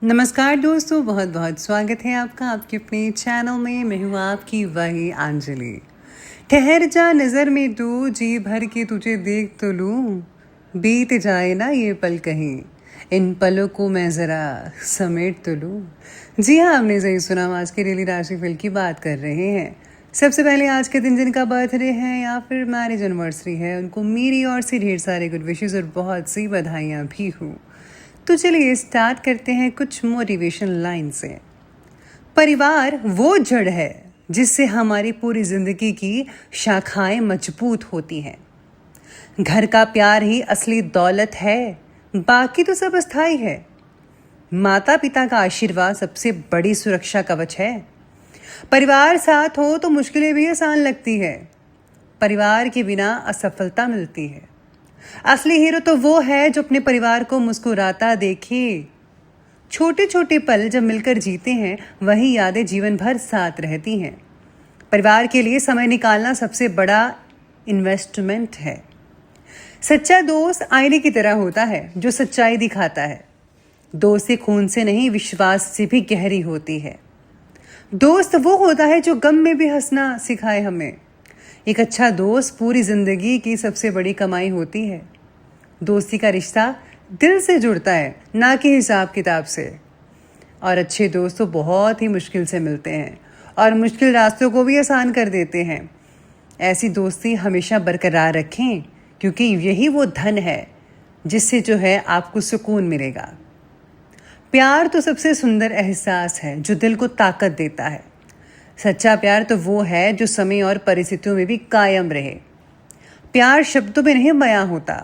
नमस्कार दोस्तों, बहुत बहुत स्वागत है आपका आपके अपने चैनल में। मैं हूँ आपकी वही अंजलि। ठहर जा नज़र में तू, जी भर के तुझे देख तो लूँ। बीत जाए ना ये पल कहीं, इन पलों को मैं ज़रा समेट तो लूँ। जी हाँ, आपने सही सुना, हम आज के डेली राशिफल की बात कर रहे हैं। सबसे पहले आज के दिन जिनका बर्थडे है या फिर मैरिज एनिवर्सरी है, उनको मेरी ओर से ढेर सारे गुड विशेज़ और बहुत सी बधाइयाँ भी हूँ। तो चलिए स्टार्ट करते हैं कुछ मोटिवेशन लाइन से। परिवार वो जड़ है जिससे हमारी पूरी जिंदगी की शाखाएं मजबूत होती हैं। घर का प्यार ही असली दौलत है, बाकी तो सब अस्थाई है। माता पिता का आशीर्वाद सबसे बड़ी सुरक्षा कवच है। परिवार साथ हो तो मुश्किलें भी आसान लगती है। परिवार के बिना असफलता मिलती है। असली हीरो तो वो है जो अपने परिवार को मुस्कुराता देखे। छोटे छोटे पल जब मिलकर जीते हैं, वही यादें जीवन भर साथ रहती हैं। परिवार के लिए समय निकालना सबसे बड़ा इन्वेस्टमेंट है। सच्चा दोस्त आईने की तरह होता है जो सच्चाई दिखाता है। दोस्ती खून से नहीं, विश्वास से भी गहरी होती है। दोस्त वो होता है जो गम में भी हंसना सिखाए हमें। एक अच्छा दोस्त पूरी जिंदगी की सबसे बड़ी कमाई होती है। दोस्ती का रिश्ता दिल से जुड़ता है, ना कि हिसाब किताब से। और अच्छे दोस्त तो बहुत ही मुश्किल से मिलते हैं और मुश्किल रास्तों को भी आसान कर देते हैं। ऐसी दोस्ती हमेशा बरकरार रखें, क्योंकि यही वो धन है जिससे जो है आपको सुकून मिलेगा। प्यार तो सबसे सुंदर एहसास है जो दिल को ताकत देता है। सच्चा प्यार तो वो है जो समय और परिस्थितियों में भी कायम रहे। प्यार शब्दों में नहीं बयां होता,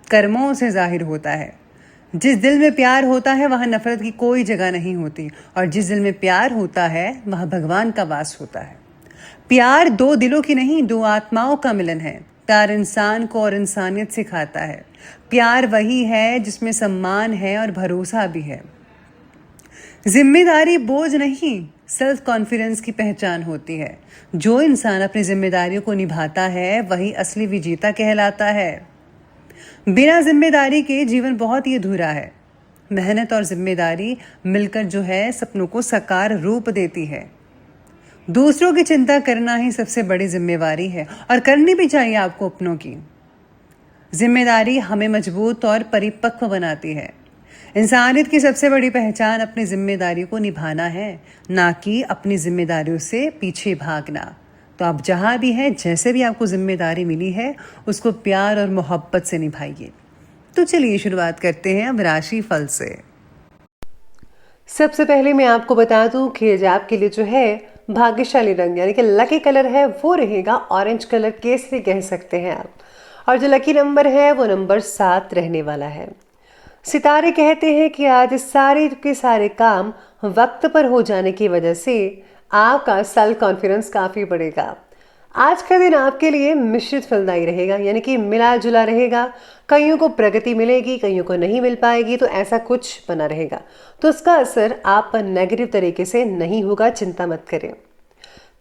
कर्मों से जाहिर होता है। जिस दिल में प्यार होता है वहाँ नफरत की कोई जगह नहीं होती, और जिस दिल में प्यार होता है वहाँ भगवान का वास होता है। प्यार दो दिलों की नहीं, दो आत्माओं का मिलन है। प्यार इंसान को और इंसानियत सिखाता है। प्यार वही है जिसमें सम्मान है और भरोसा भी है। जिम्मेदारी बोझ नहीं, सेल्फ कॉन्फिडेंस की पहचान होती है। जो इंसान अपनी जिम्मेदारियों को निभाता है वही असली विजेता कहलाता है। बिना जिम्मेदारी के जीवन बहुत ही अधूरा है। मेहनत और जिम्मेदारी मिलकर जो है सपनों को साकार रूप देती है। दूसरों की चिंता करना ही सबसे बड़ी जिम्मेवारी है, और करनी भी चाहिए आपको अपनों की। जिम्मेदारी हमें मजबूत और परिपक्व बनाती है। इंसानियत की सबसे बड़ी पहचान अपनी जिम्मेदारियों को निभाना है, ना कि अपनी जिम्मेदारियों से पीछे भागना। तो आप जहाँ भी हैं, जैसे भी आपको जिम्मेदारी मिली है, उसको प्यार और मोहब्बत से निभाइए। तो चलिए शुरुआत करते हैं अब राशि फल से। सबसे पहले मैं आपको बता दूं कि आज आपके लिए जो है भाग्यशाली रंग यानी कि लकी कलर है वो रहेगा ऑरेंज कलर, केसरी कह सकते हैं आप। और जो लकी नंबर है वो नंबर 7 रहने वाला है। सितारे कहते हैं कि आज सारे के सारे काम वक्त पर हो जाने की वजह से आपका सेल्फ कॉन्फिडेंस काफ़ी बढ़ेगा। आज का दिन आपके लिए मिश्रित फलदायी रहेगा, यानी कि मिला जुला रहेगा। कईयों को प्रगति मिलेगी, कईयों को नहीं मिल पाएगी, तो ऐसा कुछ बना रहेगा। तो उसका असर आप पर नेगेटिव तरीके से नहीं होगा, चिंता मत करें।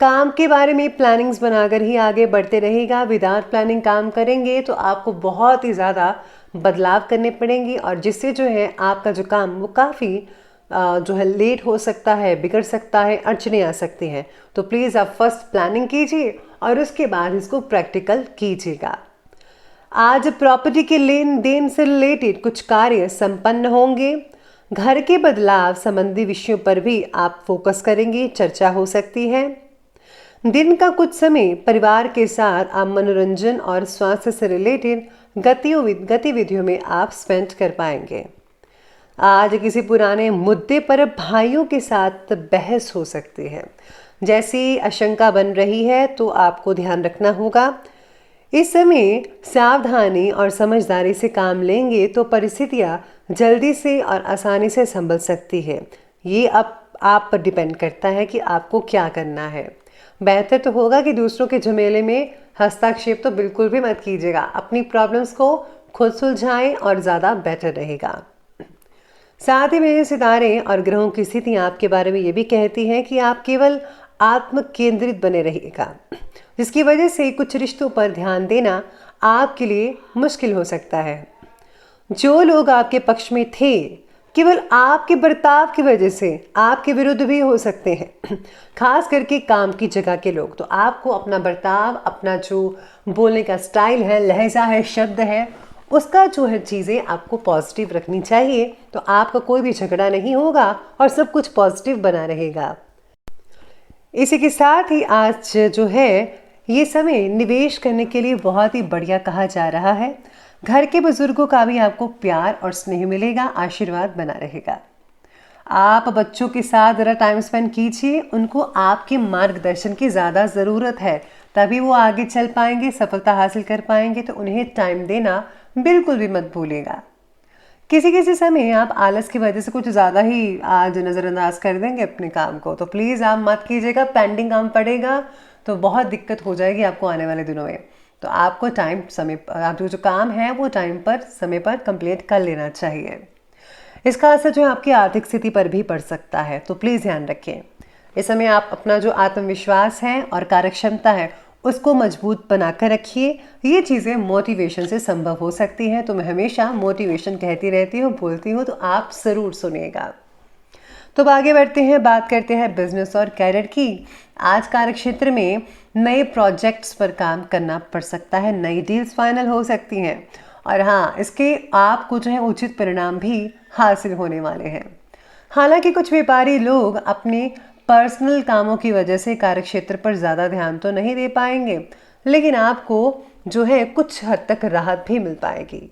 काम के बारे में प्लानिंग्स बनाकर ही आगे बढ़ते रहेगा। विदाउट प्लानिंग काम करेंगे तो आपको बहुत ही ज़्यादा बदलाव करने पड़ेंगे, और जिससे जो है आपका जो काम वो काफ़ी जो है लेट हो सकता है, बिगड़ सकता है, अड़चने आ सकती हैं। तो प्लीज़ आप फर्स्ट प्लानिंग कीजिए और उसके बाद इसको प्रैक्टिकल कीजिएगा। आज प्रॉपर्टी के लेन देन से रिलेटेड कुछ कार्य संपन्न होंगे। घर के बदलाव संबंधी विषयों पर भी आप फोकस करेंगे, चर्चा हो सकती है। दिन का कुछ समय परिवार के साथ आप मनोरंजन और स्वास्थ्य से रिलेटेड गतिविधियों में आप स्पेंड कर पाएंगे। आज किसी पुराने मुद्दे पर भाइयों के साथ बहस हो सकती है। जैसी आशंका बन रही है तो आपको ध्यान रखना होगा। इस समय सावधानी और समझदारी से काम लेंगे तो परिस्थितियां जल्दी से और आसानी से संभल सकती है। ये अब आप पर डिपेंड करता है कि आपको क्या करना है। बेहतर तो होगा कि दूसरों के झमेले में हस्तक्षेप तो बिल्कुल भी मत कीजिएगा। अपनी प्रॉब्लम्स को खुद सुलझाएं और ज़्यादा बेटर रहेगा। साथ ही में सितारे और ग्रहों की स्थितियां आपके बारे में ये भी कहती हैं कि आप केवल आत्म केंद्रित बने रहेगा, जिसकी वजह से कुछ रिश्तों पर ध्यान देना आपके लिए मुश्किल हो सकता है। जो लोग आपके पक्ष में थे केवल आपके बर्ताव की वजह से आपके विरुद्ध भी हो सकते हैं, खास करके काम की जगह के लोग। तो आपको अपना बर्ताव, अपना जो बोलने का स्टाइल है, लहजा है, शब्द है, उसका जो है चीज़ें आपको पॉजिटिव रखनी चाहिए। तो आपका कोई भी झगड़ा नहीं होगा और सब कुछ पॉजिटिव बना रहेगा। इसी के साथ ही आज जो है ये समय निवेश करने के लिए बहुत ही बढ़िया कहा जा रहा है। घर के बुजुर्गों का भी आपको प्यार और स्नेह मिलेगा, आशीर्वाद बना रहेगा। आप बच्चों के साथ ज़रा टाइम स्पेंड कीजिए, उनको आपके मार्गदर्शन की ज़्यादा ज़रूरत है, तभी वो आगे चल पाएंगे, सफलता हासिल कर पाएंगे। तो उन्हें टाइम देना बिल्कुल भी मत भूलिएगा। किसी किसी समय आप आलस की वजह से कुछ ज़्यादा ही आज नज़रअंदाज कर देंगे अपने काम को, तो प्लीज़ आप मत कीजिएगा। पेंडिंग काम पड़ेगा तो बहुत दिक्कत हो जाएगी आपको आने वाले दिनों में। तो आपको टाइम समय आप जो काम है वो टाइम पर समय पर कंप्लीट कर लेना चाहिए। इसका असर जो है आपकी आर्थिक स्थिति पर भी पड़ सकता है, तो प्लीज़ ध्यान रखें। इस समय आप अपना जो आत्मविश्वास है और कार्यक्षमता है उसको मजबूत बनाकर रखिए। ये चीज़ें मोटिवेशन से संभव हो सकती हैं। तो मैं हमेशा मोटिवेशन कहती रहती हूँ, बोलती हूँ, तो आप ज़रूर सुनिएगा। तो अब आगे बढ़ते हैं, बात करते हैं बिजनेस और कैरियर की। आज कार्यक्षेत्र में नए प्रोजेक्ट्स पर काम करना पड़ सकता है, नई डील्स फाइनल हो सकती हैं और हाँ, इसके आपको जो है उचित परिणाम भी हासिल होने वाले हैं। हालांकि कुछ व्यापारी लोग अपने पर्सनल कामों की वजह से कार्यक्षेत्र पर ज़्यादा ध्यान तो नहीं दे पाएंगे, लेकिन आपको जो है कुछ हद तक राहत भी मिल पाएगी।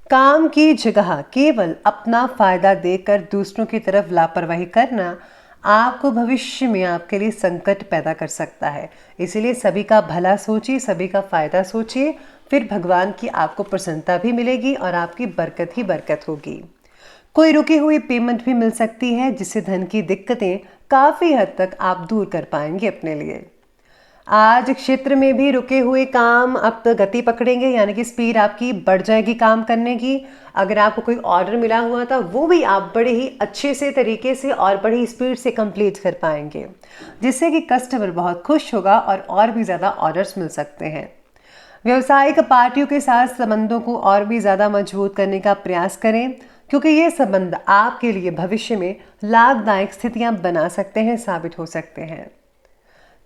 काम की जगह केवल अपना फायदा देखकर दूसरों की तरफ लापरवाही करना आपको भविष्य में आपके लिए संकट पैदा कर सकता है। इसीलिए सभी का भला सोचिए, सभी का फायदा सोचिए, फिर भगवान की आपको प्रसन्नता भी मिलेगी और आपकी बरकत ही बरकत होगी। कोई रुकी हुई पेमेंट भी मिल सकती है, जिससे धन की दिक्कतें काफ़ी हद तक आप दूर कर पाएंगे अपने लिए। आज क्षेत्र में भी रुके हुए काम अब तो गति पकड़ेंगे, यानी कि स्पीड आपकी बढ़ जाएगी काम करने की। अगर आपको कोई ऑर्डर मिला हुआ था वो भी आप बड़े ही अच्छे से तरीके से और बड़ी स्पीड से कंप्लीट कर पाएंगे, जिससे कि कस्टमर बहुत खुश होगा और भी ज़्यादा ऑर्डर्स मिल सकते हैं। व्यावसायिक पार्टियों के साथ संबंधों को और भी ज़्यादा मजबूत करने का प्रयास करें, क्योंकि ये संबंध आपके लिए भविष्य में लाभदायक स्थितियां बना सकते हैं, साबित हो सकते हैं।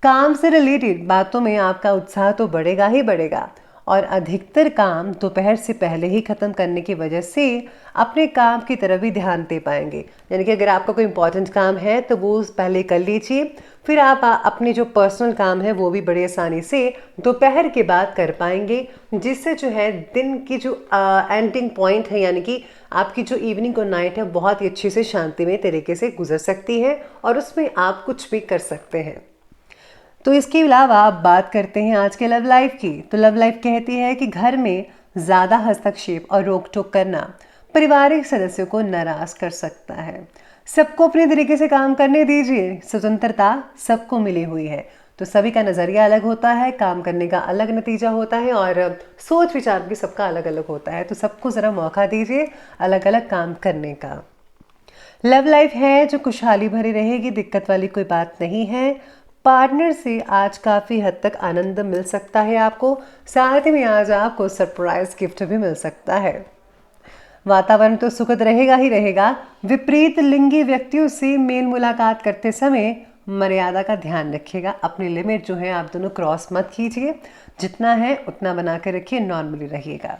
काम से रिलेटेड बातों में आपका उत्साह तो बढ़ेगा ही बढ़ेगा और अधिकतर काम दोपहर से पहले ही खत्म करने की वजह से अपने काम की तरफ भी ध्यान दे पाएंगे। यानी कि अगर आपका कोई इंपॉर्टेंट काम है तो वो पहले कर लीजिए, फिर आप अपने जो पर्सनल काम है वो भी बड़ी आसानी से दोपहर के बाद कर पाएंगे, जिससे जो है दिन की जो एंडिंग पॉइंट है, यानी कि आपकी जो इवनिंग और नाइट है, बहुत ही अच्छे से शांतिमय तरीके से गुजर सकती है और उसमें आप कुछ भी कर सकते हैं। तो इसके अलावा आप बात करते हैं आज के लव लाइफ की। तो लव लाइफ कहती है कि घर में ज़्यादा हस्तक्षेप और रोक टोक करना पारिवारिक सदस्यों को नाराज कर सकता है। सबको अपने तरीके से काम करने दीजिए, स्वतंत्रता सबको मिली हुई है। तो सभी का नज़रिया अलग होता है, काम करने का अलग नतीजा होता है और सोच विचार भी सबका अलग अलग होता है। तो सबको ज़रा मौका दीजिए अलग अलग काम करने का। लव लाइफ है जो खुशहाली भरी रहेगी, दिक्कत वाली कोई बात नहीं है। पार्टनर से आज काफ़ी हद तक आनंद मिल सकता है आपको, साथ में आज आपको सरप्राइज गिफ्ट भी मिल सकता है। वातावरण तो सुखद रहेगा ही रहेगा। विपरीत लिंगी व्यक्तियों से मेल मुलाकात करते समय मर्यादा का ध्यान रखिएगा। अपनी लिमिट जो है आप दोनों क्रॉस मत कीजिए, जितना है उतना बना कर रखिए, नॉर्मली रहिएगा।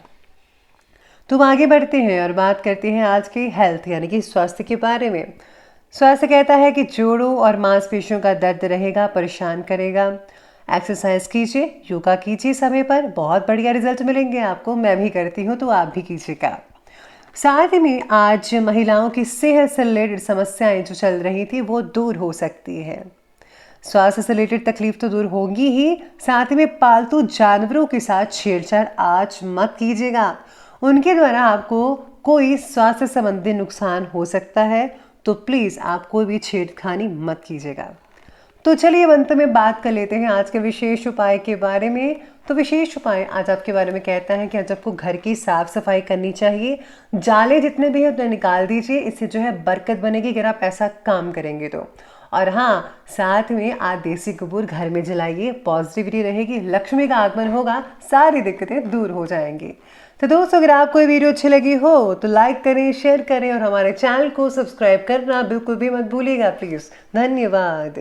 तो आगे बढ़ते हैं और बात करते हैं आज के हेल्थ यानी कि स्वास्थ्य के बारे में। स्वास्थ्य कहता है कि जोड़ों और मांसपेशियों का दर्द रहेगा, परेशान करेगा। एक्सरसाइज कीजिए, योगा कीजिए समय पर, बहुत बढ़िया रिजल्ट मिलेंगे आपको। मैं भी करती हूँ तो आप भी कीजिएगा। साथ में आज महिलाओं की सेहत से रिलेटेड समस्याएं जो चल रही थी वो दूर हो सकती है। स्वास्थ्य से रिलेटेड तकलीफ तो दूर होगी ही, साथ में पालतू जानवरों के साथ छेड़छाड़ आज मत कीजिएगा। उनके द्वारा आपको कोई स्वास्थ्य संबंधी नुकसान हो सकता है, तो प्लीज़ आप कोई भी छेड़खानी मत कीजिएगा। तो चलिए अंत में बात कर लेते हैं आज के विशेष उपाय के बारे में। तो विशेष उपाय आज आपके बारे में कहता है कि आज आपको घर की साफ सफाई करनी चाहिए। जाले जितने भी हैं उतने निकाल दीजिए, इससे जो है बरकत बनेगी अगर आप ऐसा काम करेंगे तो। और हाँ, साथ में आज देसी कपूर घर में जलाइए, पॉजिटिविटी रहेगी, लक्ष्मी का आगमन होगा, सारी दिक्कतें दूर हो जाएंगी। तो दोस्तों अगर आपको ये वीडियो अच्छी लगी हो तो लाइक करें, शेयर करें और हमारे चैनल को सब्सक्राइब करना बिल्कुल भी मत भूलिएगा प्लीज़। धन्यवाद।